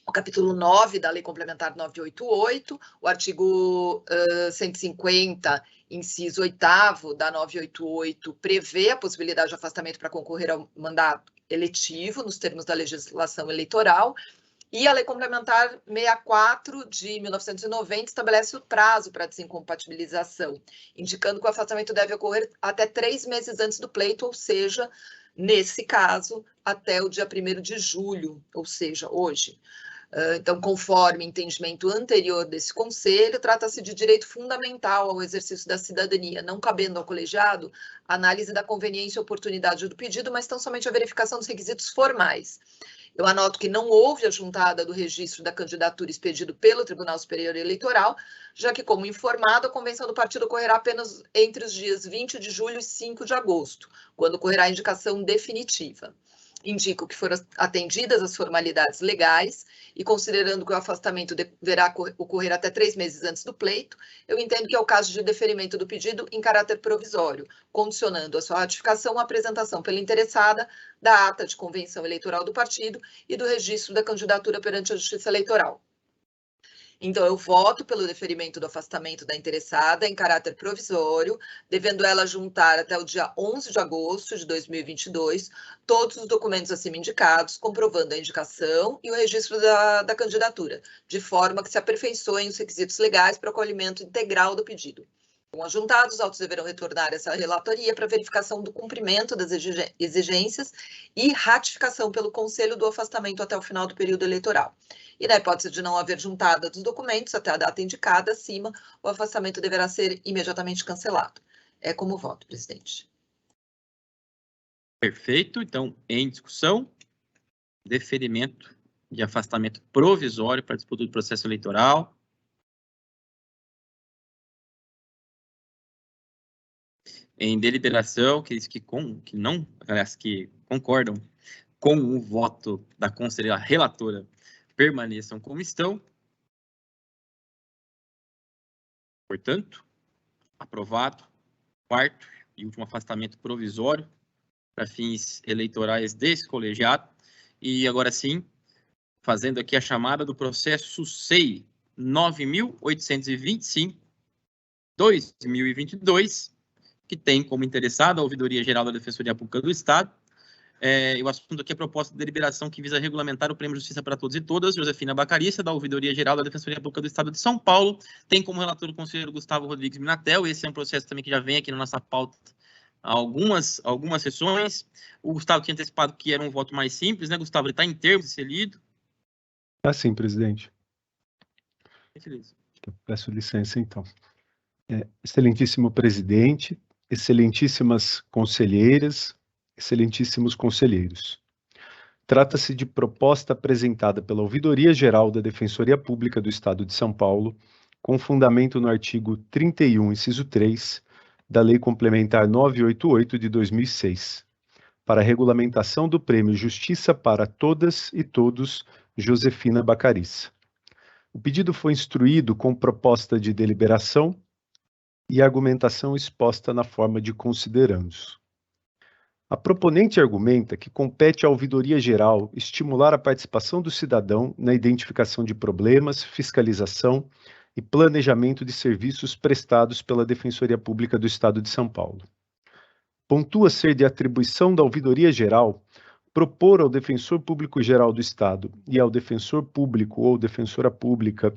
Speaker 6: o capítulo 9 da Lei Complementar 988, o artigo 150, inciso 8º da 988, prevê a possibilidade de afastamento para concorrer ao mandato eletivo, nos termos da legislação eleitoral, e a Lei Complementar 64 de 1990 estabelece o prazo para desincompatibilização, indicando que o afastamento deve ocorrer até 3 meses antes do pleito, ou seja, nesse caso, até o dia 1º de julho, ou seja, hoje. Então, conforme entendimento anterior desse Conselho, trata-se de direito fundamental ao exercício da cidadania, não cabendo ao colegiado a análise da conveniência e oportunidade do pedido, mas tão somente a verificação dos requisitos formais. Eu anoto que não houve a juntada do registro da candidatura expedido pelo Tribunal Superior Eleitoral, já que, como informado, a convenção do partido ocorrerá apenas entre os dias 20 de julho e 5 de agosto, quando ocorrerá a indicação definitiva. Indico que foram atendidas as formalidades legais e, considerando que o afastamento deverá ocorrer até 3 meses antes do pleito, eu entendo que é o caso de deferimento do pedido em caráter provisório, condicionando a sua ratificação à apresentação pela interessada da ata de convenção eleitoral do partido e do registro da candidatura perante a Justiça Eleitoral. Então, eu voto pelo deferimento do afastamento da interessada em caráter provisório, devendo ela juntar até o dia 11 de agosto de 2022 todos os documentos acima indicados, comprovando a indicação e o registro da candidatura, de forma que se aperfeiçoem os requisitos legais para o acolhimento integral do pedido. Com ajuntados, os autos deverão retornar essa relatoria para verificação do cumprimento das exigências e ratificação pelo Conselho do afastamento até o final do período eleitoral. E na hipótese de não haver juntada dos documentos até a data indicada acima, o afastamento deverá ser imediatamente cancelado. É como voto, presidente.
Speaker 1: Perfeito. Então, em discussão, deferimento de afastamento provisório para disputa do processo eleitoral. Em deliberação, aqueles que concordam com o voto da conselheira relatora permaneçam como estão. Portanto, aprovado. Quarto e último afastamento provisório para fins eleitorais desse colegiado. E agora sim, fazendo aqui a chamada do processo SEI 9.825/2022, que tem como interessado a Ouvidoria Geral da Defensoria Pública do Estado. O assunto aqui é a proposta de deliberação que visa regulamentar o Prêmio Justiça para Todos e Todas, Josefina Bacarissa, da Ouvidoria Geral da Defensoria Pública do Estado de São Paulo. Tem como relator o conselheiro Gustavo Rodrigues Minatel. Esse é um processo também que já vem aqui na nossa pauta há algumas sessões. O Gustavo tinha antecipado que era um voto mais simples, né, Gustavo? Ele está em termos de ser lido.
Speaker 4: Tá sim, presidente.
Speaker 1: Beleza.
Speaker 4: Eu peço licença, então. Excelentíssimo presidente, excelentíssimas conselheiras, excelentíssimos conselheiros. Trata-se de proposta apresentada pela Ouvidoria Geral da Defensoria Pública do Estado de São Paulo, com fundamento no artigo 31, inciso 3, da Lei Complementar 988 de 2006, para a regulamentação do Prêmio Justiça para Todas e Todos, Josefina Bacarissa. O pedido foi instruído com proposta de deliberação e argumentação exposta na forma de considerandos. A proponente argumenta que compete à Ouvidoria Geral estimular a participação do cidadão na identificação de problemas, fiscalização e planejamento de serviços prestados pela Defensoria Pública do Estado de São Paulo. Pontua ser de atribuição da Ouvidoria Geral propor ao Defensor Público Geral do Estado e ao Defensor Público ou Defensora Pública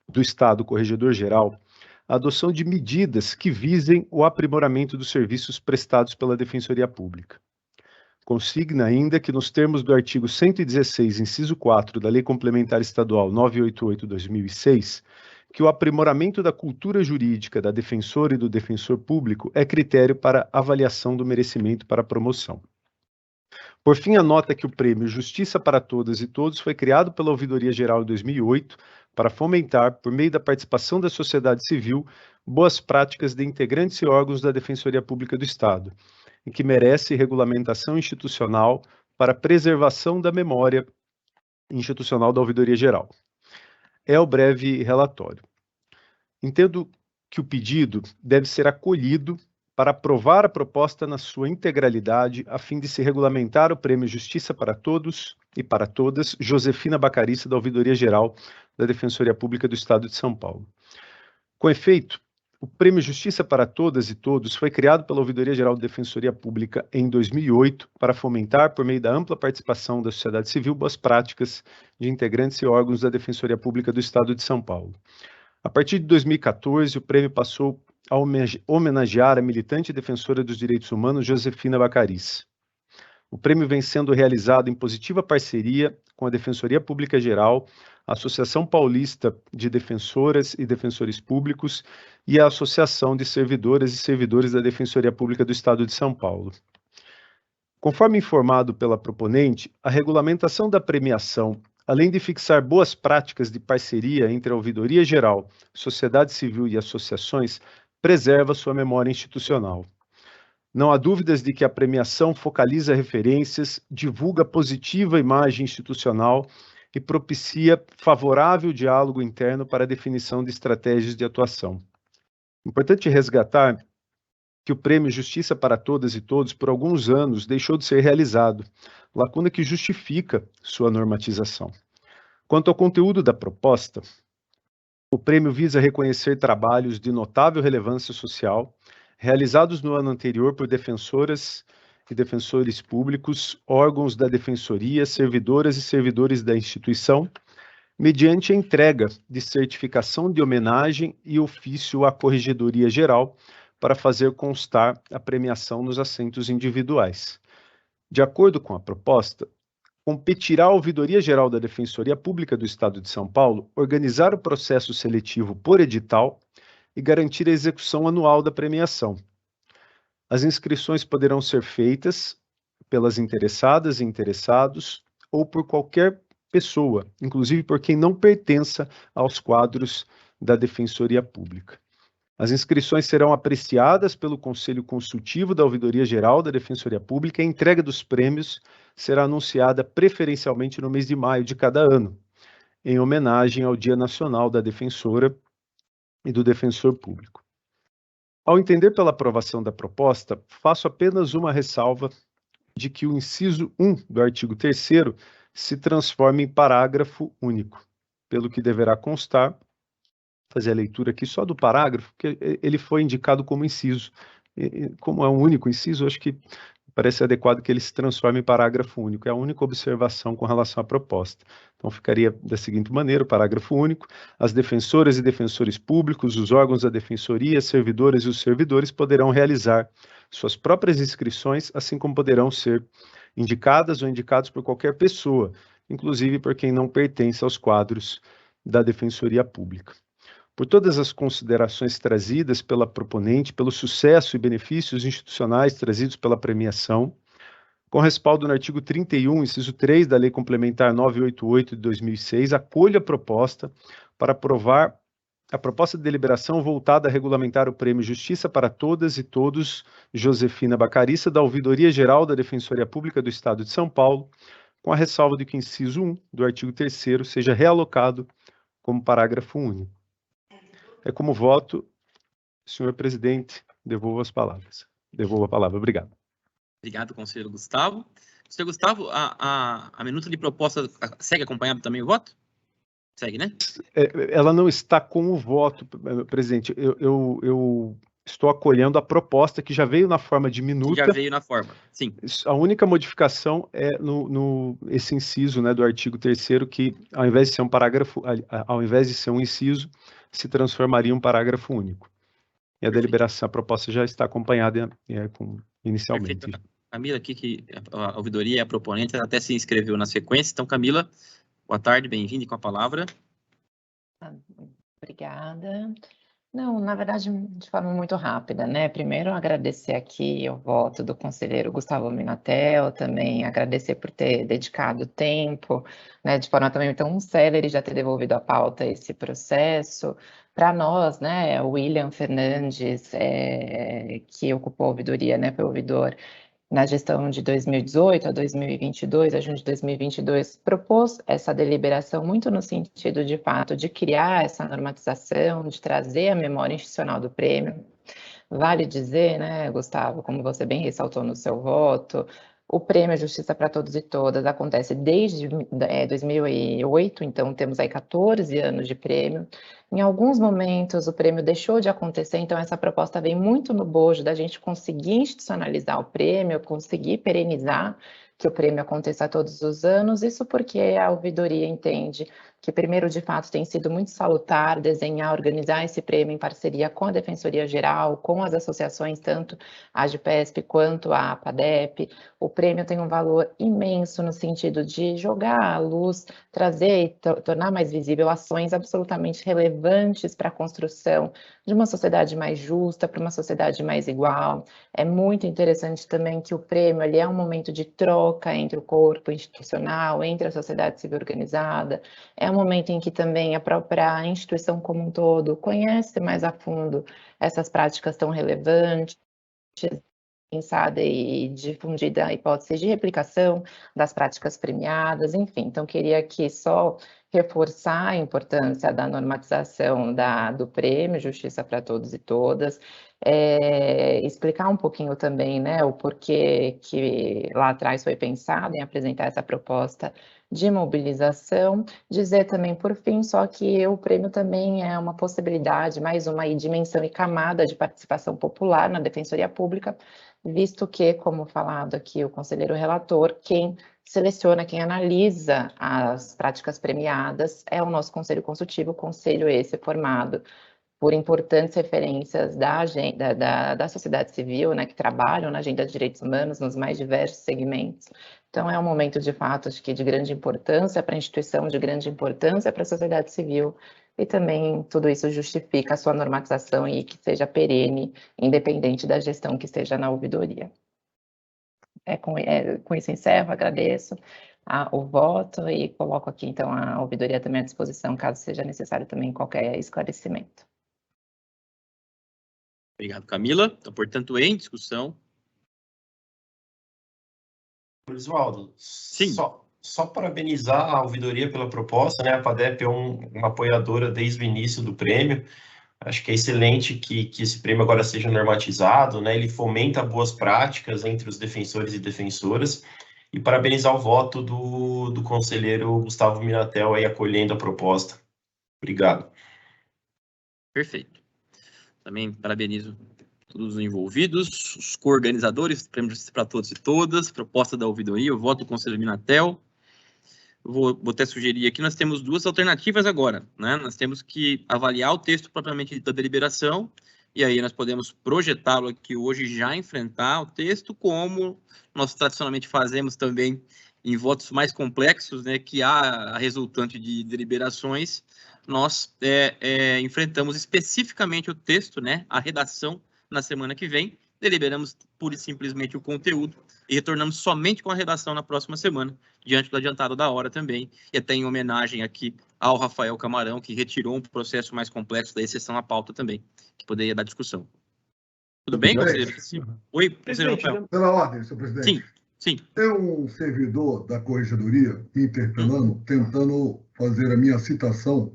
Speaker 4: do Estado Corregedor Geral a adoção de medidas que visem o aprimoramento dos serviços prestados pela Defensoria Pública. Consigna ainda que, nos termos do artigo 116, inciso 4 da Lei Complementar Estadual 988/2006, que o aprimoramento da cultura jurídica da defensora e do defensor público é critério para avaliação do merecimento para promoção. Por fim, anota que o Prêmio Justiça para Todas e Todos foi criado pela Ouvidoria Geral em 2008 para fomentar, por meio da participação da sociedade civil, boas práticas de integrantes e órgãos da Defensoria Pública do Estado, e que merece regulamentação institucional para preservação da memória institucional da Ouvidoria Geral. É o breve relatório. Entendo que o pedido deve ser acolhido para aprovar a proposta na sua integralidade, a fim de se regulamentar o Prêmio Justiça para Todos e para Todas, Josefina Bacarissa, da Ouvidoria Geral da Defensoria Pública do Estado de São Paulo. Com efeito, o Prêmio Justiça para Todas e Todos foi criado pela Ouvidoria Geral da Defensoria Pública em 2008 para fomentar, por meio da ampla participação da sociedade civil, boas práticas de integrantes e órgãos da Defensoria Pública do Estado de São Paulo. A partir de 2014, o prêmio passou a homenagear a militante e defensora dos direitos humanos Josefina Bacarissa. O prêmio vem sendo realizado em positiva parceria com a Defensoria Pública Geral, a Associação Paulista de Defensoras e Defensores Públicos e a Associação de Servidoras e Servidores da Defensoria Pública do Estado de São Paulo. Conforme informado pela proponente, a regulamentação da premiação, além de fixar boas práticas de parceria entre a Ouvidoria Geral, sociedade civil e associações, preserva sua memória institucional. Não há dúvidas de que a premiação focaliza referências, divulga positiva imagem institucional e propicia favorável diálogo interno para a definição de estratégias de atuação. Importante resgatar que o Prêmio Justiça para Todas e Todos, por alguns anos, deixou de ser realizado, lacuna que justifica sua normatização. Quanto ao conteúdo da proposta, o prêmio visa reconhecer trabalhos de notável relevância social, realizados no ano anterior por defensoras e defensores públicos, órgãos da Defensoria, servidoras e servidores da instituição, mediante a entrega de certificação de homenagem e ofício à Corregedoria Geral para fazer constar a premiação nos assentos individuais. De acordo com a proposta, competirá a Ouvidoria Geral da Defensoria Pública do Estado de São Paulo organizar o processo seletivo por edital e garantir a execução anual da premiação. As inscrições poderão ser feitas pelas interessadas e interessados ou por qualquer pessoa, inclusive por quem não pertença aos quadros da Defensoria Pública. As inscrições serão apreciadas pelo Conselho Consultivo da Ouvidoria Geral da Defensoria Pública e a entrega dos prêmios será anunciada preferencialmente no mês de maio de cada ano, em homenagem ao Dia Nacional da Defensora e do Defensor Público. Ao entender pela aprovação da proposta, faço apenas uma ressalva de que o inciso 1 do artigo 3º se transforma em parágrafo único, pelo que deverá constar, fazer a leitura aqui só do parágrafo, que ele foi indicado como inciso. E, como é um único inciso, acho que parece adequado que ele se transforme em parágrafo único. É a única observação com relação à proposta. Então, ficaria da seguinte maneira, o parágrafo único: as defensoras e defensores públicos, os órgãos da defensoria, as servidoras e os servidores poderão realizar suas próprias inscrições, assim como poderão ser indicadas ou indicados por qualquer pessoa, inclusive por quem não pertence aos quadros da Defensoria Pública. Por todas as considerações trazidas pela proponente, pelo sucesso e benefícios institucionais trazidos pela premiação, com respaldo no artigo 31, inciso 3 da Lei Complementar 988 de 2006, acolho a proposta para aprovar a proposta de deliberação voltada a regulamentar o Prêmio Justiça para Todas e Todos, Josefina Bacarissa, da Ouvidoria Geral da Defensoria Pública do Estado de São Paulo, com a ressalva de que o inciso 1 do artigo 3º seja realocado como parágrafo único. É como voto, senhor presidente, devolvo as palavras. Devolvo a palavra. Obrigado.
Speaker 1: Obrigado, conselheiro Gustavo. Conselheiro Gustavo, a minuta de proposta segue acompanhado também o voto? Segue, né?
Speaker 4: Ela não está com o voto, presidente. Eu estou acolhendo a proposta que já veio na forma de minuta.
Speaker 1: Já veio na forma, sim.
Speaker 4: A única modificação é esse inciso, né, do artigo 3º, que ao invés de ser um parágrafo, ao invés de ser um inciso, se transformaria em um parágrafo único. E a deliberação, a proposta já está acompanhada inicialmente.
Speaker 1: Perfeito. Camila, aqui, que a ouvidoria é a proponente, ela até se inscreveu na sequência. Então, Camila, boa tarde, bem-vinda com a palavra.
Speaker 10: Obrigada. Não, na verdade, de forma muito rápida, né? Primeiro, agradecer aqui o voto do conselheiro Gustavo Minatel, também agradecer por ter dedicado tempo, né? De forma também tão célere, já ter devolvido à pauta esse processo. Para nós, né? O William Fernandes, que ocupou a ouvidoria, né? Foi ouvidor. na gestão de 2018 a 2022, a junho de 2022, propôs essa deliberação muito no sentido, de fato, de criar essa normatização, de trazer a memória institucional do prêmio. Vale dizer, né, Gustavo, como você bem ressaltou no seu voto, o Prêmio Justiça para Todos e Todas acontece desde 2008, então temos aí 14 anos de prêmio. Em alguns momentos o prêmio deixou de acontecer, então essa proposta vem muito no bojo da gente conseguir institucionalizar o prêmio, conseguir perenizar que o prêmio aconteça todos os anos, isso porque a ouvidoria entende que, primeiro, de fato, tem sido muito salutar desenhar, organizar esse prêmio em parceria com a Defensoria Geral, com as associações, tanto a AGPESP quanto a APADEP. O prêmio tem um valor imenso no sentido de jogar à luz, trazer e tornar mais visível ações absolutamente relevantes para a construção de uma sociedade mais justa, para uma sociedade mais igual. É muito interessante também que o prêmio ele é um momento de troca entre o corpo institucional, entre a sociedade civil organizada, é um momento em que também a própria instituição como um todo conhece mais a fundo essas práticas tão relevantes, pensada e difundida a hipótese de replicação das práticas premiadas, enfim. Então, queria aqui só reforçar a importância da normatização do prêmio Justiça para Todos e Todas, explicar um pouquinho também, né, o porquê que lá atrás foi pensado em apresentar essa proposta de mobilização, dizer também, por fim, só que o prêmio também é uma possibilidade, mais uma dimensão e camada de participação popular na Defensoria Pública, visto que, como falado aqui, o conselheiro relator, quem seleciona, quem analisa as práticas premiadas é o nosso conselho consultivo, conselho esse formado por importantes referências da sociedade civil, né, que trabalham na agenda de direitos humanos nos mais diversos segmentos. Então, é um momento, de fato, acho que de grande importância para a instituição, de grande importância para a sociedade civil, e também tudo isso justifica a sua normatização e que seja perene, independente da gestão que esteja na ouvidoria. Com isso encerro, agradeço o voto e coloco aqui, então, a ouvidoria também à disposição, caso seja necessário também qualquer esclarecimento.
Speaker 1: Obrigado, Camila. Então, portanto, em discussão.
Speaker 11: Oswaldo,
Speaker 1: sim.
Speaker 11: Só parabenizar a ouvidoria pela proposta, né? A APADEP é uma apoiadora desde o início do prêmio. Acho que é excelente que esse prêmio agora seja normatizado, né? Ele fomenta boas práticas entre os defensores e defensoras. E parabenizar o voto do conselheiro Gustavo Minatel aí acolhendo a proposta. Obrigado.
Speaker 1: Perfeito. Também parabenizo todos os envolvidos, os co-organizadores do Prêmio Justiça para Todos e Todas, proposta da ouvidoria, o voto do conselheiro Minatel. Vou até sugerir aqui, nós temos duas alternativas agora, né? Nós temos que avaliar o texto propriamente da deliberação, e aí nós podemos projetá-lo aqui hoje, já enfrentar o texto, como nós tradicionalmente fazemos também em votos mais complexos, né, que há a resultante de deliberações, nós enfrentamos especificamente o texto, né, a redação na semana que vem, deliberamos pura e simplesmente o conteúdo e retornamos somente com a redação na próxima semana, diante do adiantado da hora também, e até em homenagem aqui ao Rafael Camarão, que retirou um processo mais complexo da exceção à pauta também, que poderia dar discussão. Tudo bem, conselheiro? Oi, conselheiro Rafael.
Speaker 5: Pela ordem, senhor presidente.
Speaker 1: Sim.
Speaker 5: Tem um servidor da Corregedoria interpelando, tentando fazer a minha citação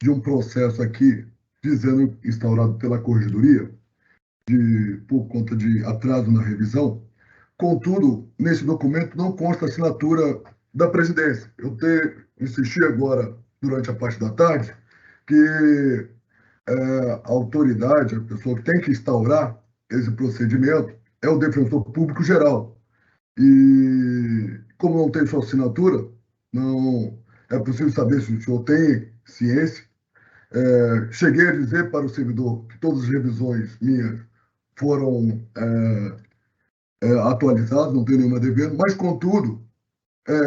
Speaker 5: de um processo aqui, dizendo instaurado pela Corregedoria, por conta de atraso na revisão. Contudo, nesse documento não consta a assinatura da presidência. Eu insisti agora, durante a parte da tarde, que a autoridade, a pessoa que tem que instaurar esse procedimento, é o defensor público geral. E, como não tem sua assinatura, não é possível saber se o senhor tem ciência. Cheguei a dizer para o servidor que todas as revisões minhas foram atualizadas, não tem nenhuma devendo, mas, contudo,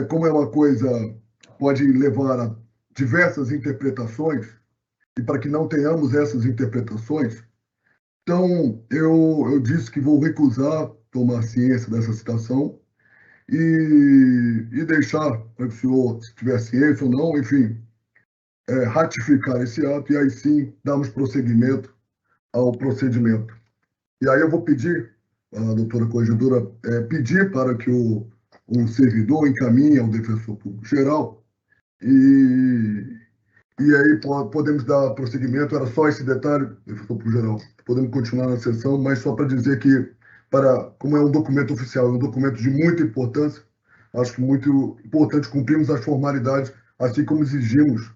Speaker 5: como é uma coisa pode levar a diversas interpretações, e para que não tenhamos essas interpretações, então eu disse que vou recusar tomar ciência dessa citação e deixar para que o senhor, se tiver ciência ou não, enfim, ratificar esse ato e aí sim darmos prosseguimento ao procedimento. E aí eu vou pedir a doutora corregedora pedir para que o servidor encaminhe ao defensor público geral e aí podemos dar prosseguimento. Era só esse detalhe, defensor público geral. Podemos continuar na sessão, mas só para dizer que, como é um documento oficial, é um documento de muita importância, acho que muito importante cumprirmos as formalidades, assim como exigimos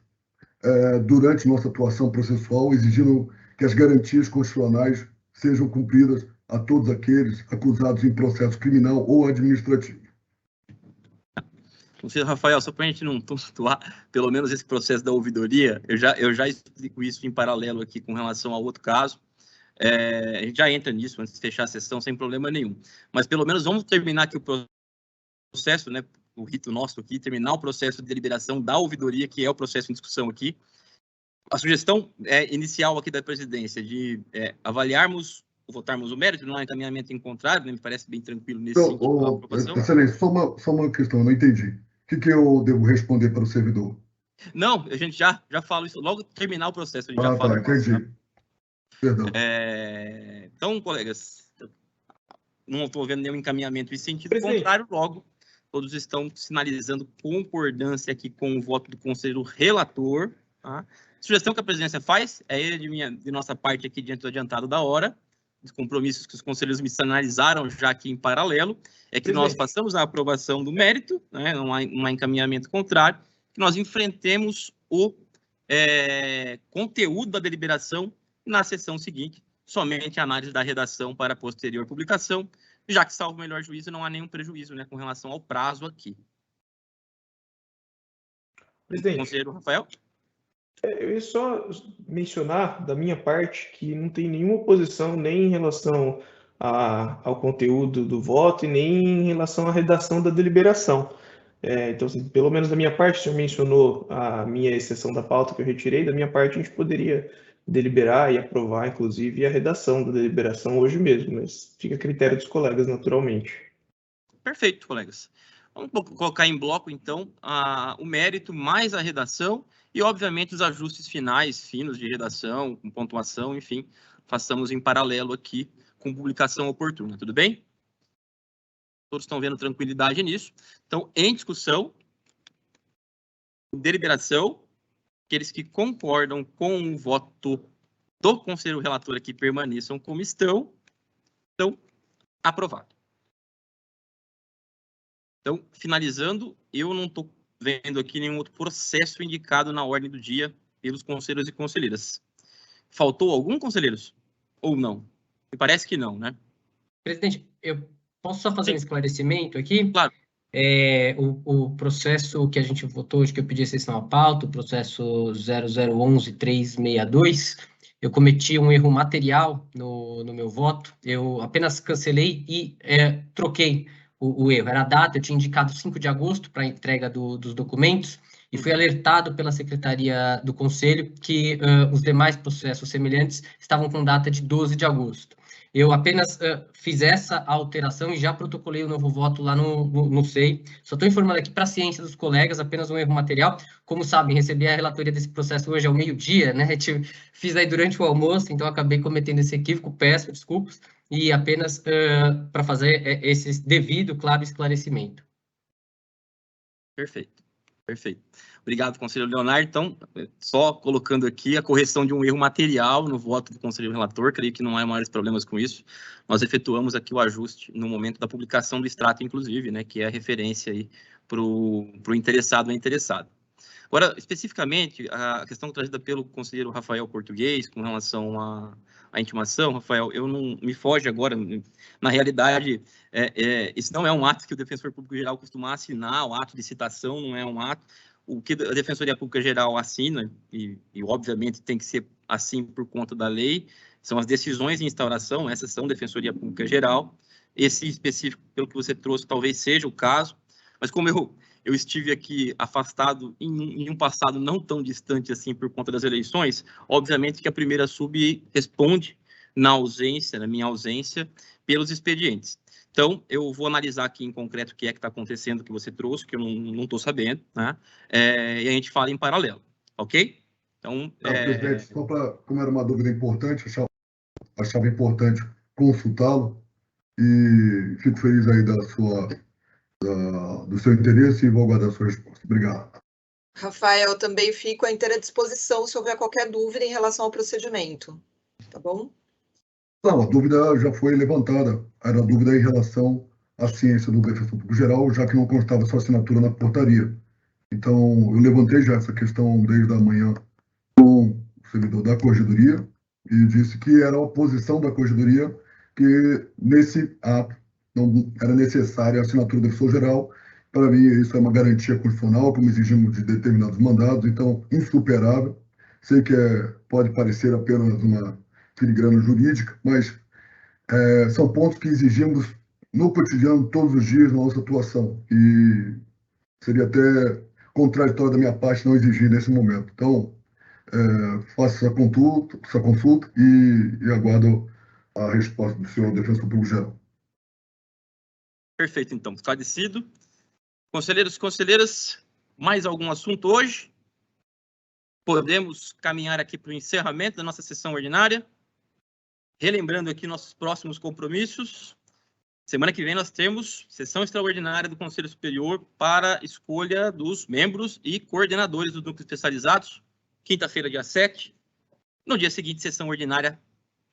Speaker 5: durante nossa atuação processual, exigindo que as garantias constitucionais sejam cumpridas a todos aqueles acusados em processo criminal ou administrativo.
Speaker 1: Conselheiro Rafael, só para a gente não tumultuar, pelo menos esse processo da ouvidoria, eu já explico isso em paralelo aqui com relação ao outro caso. A gente já entra nisso antes de fechar a sessão sem problema nenhum. Mas pelo menos vamos terminar aqui o processo, né? O rito nosso aqui, terminar o processo de deliberação da ouvidoria, que é o processo em discussão aqui. A sugestão inicial aqui da presidência de avaliarmos, votarmos o mérito, não há encaminhamento em contrário, né? Me parece bem tranquilo nesse sentido.
Speaker 5: Excelência, só uma questão, eu não entendi. O que eu devo responder para o servidor?
Speaker 1: Não, a gente já fala isso, logo terminar o processo, a gente já fala.
Speaker 5: Entendi. Né? Perdão.
Speaker 1: Então, colegas, não estou vendo nenhum encaminhamento em sentido contrário, logo, todos estão sinalizando concordância aqui com o voto do conselheiro relator. Tá? A sugestão que a presidência faz é de nossa parte aqui diante do adiantado da hora, os compromissos que os conselheiros me sinalizaram já aqui em paralelo, é que nós façamos a aprovação do mérito, né, não há encaminhamento contrário, que nós enfrentemos o conteúdo da deliberação na sessão seguinte, somente a análise da redação para posterior publicação, já que, salvo o melhor juízo, não há nenhum prejuízo, né, com relação ao prazo aqui.
Speaker 9: Presidente.
Speaker 1: Conselheiro Rafael?
Speaker 9: Eu ia só mencionar, da minha parte, que não tem nenhuma oposição nem em relação ao conteúdo do voto e nem em relação à redação da deliberação. Então, assim, pelo menos da minha parte, o senhor mencionou a minha exceção da pauta que eu retirei, da minha parte a gente poderia deliberar e aprovar, inclusive, a redação da deliberação hoje mesmo, mas fica a critério dos colegas, naturalmente.
Speaker 1: Perfeito, colegas. Vamos colocar em bloco, então, o mérito mais a redação e, obviamente, os ajustes finais, finos de redação, com pontuação, enfim, façamos em paralelo aqui com publicação oportuna, tudo bem? Todos estão vendo tranquilidade nisso. Então, em discussão, deliberação, aqueles que concordam com o voto do conselheiro relator aqui permaneçam como estão, aprovado. Então, finalizando, eu não estou vendo aqui nenhum outro processo indicado na ordem do dia pelos conselheiros e conselheiras. Faltou algum, conselheiros? Ou não? Me parece que não, né?
Speaker 8: Presidente, eu posso só fazer um esclarecimento aqui?
Speaker 1: Claro.
Speaker 8: O processo que a gente votou hoje, que eu pedi a exceção à pauta, o processo 0011-362, eu cometi um erro material no meu voto. Eu apenas cancelei e troquei o erro. Era a data, eu tinha indicado 5 de agosto para a entrega dos documentos e fui alertado pela Secretaria do Conselho que os demais processos semelhantes estavam com data de 12 de agosto. Eu apenas fiz essa alteração e já protocolei o novo voto lá no SEI. Só estou informando aqui para a ciência dos colegas, apenas um erro material. Como sabem, recebi a relatoria desse processo hoje ao meio-dia, né? Fiz aí durante o almoço, então acabei cometendo esse equívoco, peço desculpas, e apenas para fazer esse devido, claro, esclarecimento.
Speaker 1: Perfeito. Perfeito. Obrigado, conselheiro Leonardo. Então, só colocando aqui a correção de um erro material no voto do conselheiro relator, creio que não há maiores problemas com isso. Nós efetuamos aqui o ajuste no momento da publicação do extrato, inclusive, né, que é a referência aí para o interessado ou interessado. Agora, especificamente, a questão trazida pelo conselheiro Rafael Português, com relação à intimação, Rafael, eu não me foge agora, na realidade, esse não é um ato que o defensor público geral costuma assinar, o ato de citação não é um ato, o que a Defensoria Pública Geral assina, e obviamente tem que ser assim por conta da lei, são as decisões de instauração, essas são Defensoria Pública Geral, esse específico, pelo que você trouxe, talvez seja o caso, mas como eu estive aqui afastado em um passado não tão distante assim por conta das eleições, obviamente que a primeira sub responde na minha ausência, pelos expedientes. Então, eu vou analisar aqui em concreto o que é que está acontecendo, que você trouxe, que eu não estou sabendo, né? E a gente fala em paralelo, ok? Então,
Speaker 5: presidente, só para, como era uma dúvida importante, achava importante consultá-lo. e fico feliz aí do seu interesse e vou aguardar a sua resposta. Obrigado.
Speaker 6: Rafael, também fico à inteira disposição se houver qualquer dúvida em relação ao procedimento, tá bom?
Speaker 5: Não, a dúvida já foi levantada, era a dúvida em relação à ciência do defensor público geral, já que não constava sua assinatura na portaria. Então, eu levantei já essa questão desde a manhã com o servidor da Corregedoria e disse que era a oposição da Corregedoria que nesse ato não era necessária a assinatura do defensor geral. Para mim, isso é uma garantia constitucional, como exigimos de determinados mandados, então, insuperável. Sei que pode parecer apenas uma filigrana jurídica, mas são pontos que exigimos no cotidiano, todos os dias, na nossa atuação. E seria até contraditório da minha parte não exigir nesse momento. Então, faço essa consulta e aguardo a resposta do senhor defensor público geral.
Speaker 1: Perfeito, então. Esclarecido. Conselheiros e conselheiras, mais algum assunto hoje? Podemos caminhar aqui para o encerramento da nossa sessão ordinária. Relembrando aqui nossos próximos compromissos. Semana que vem nós temos sessão extraordinária do Conselho Superior para escolha dos membros e coordenadores dos núcleos especializados. Quinta-feira, dia 7. No dia seguinte, sessão ordinária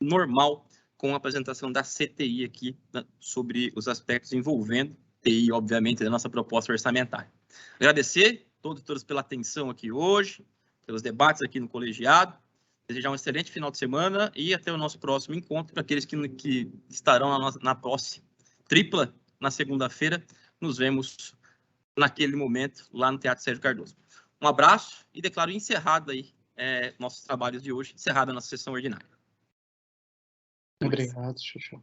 Speaker 1: normal, com a apresentação da CTI aqui, sobre os aspectos envolvendo TI, obviamente, da nossa proposta orçamentária. Agradecer todos e todas pela atenção aqui hoje, pelos debates aqui no colegiado. Desejar um excelente final de semana e até o nosso próximo encontro. Para aqueles que estarão na próxima tripla, na segunda-feira, nos vemos naquele momento lá no Teatro Sérgio Cardoso. Um abraço e declaro encerrado aí nossos trabalhos de hoje, encerrada a nossa sessão ordinária.
Speaker 2: Obrigado, Xuxa.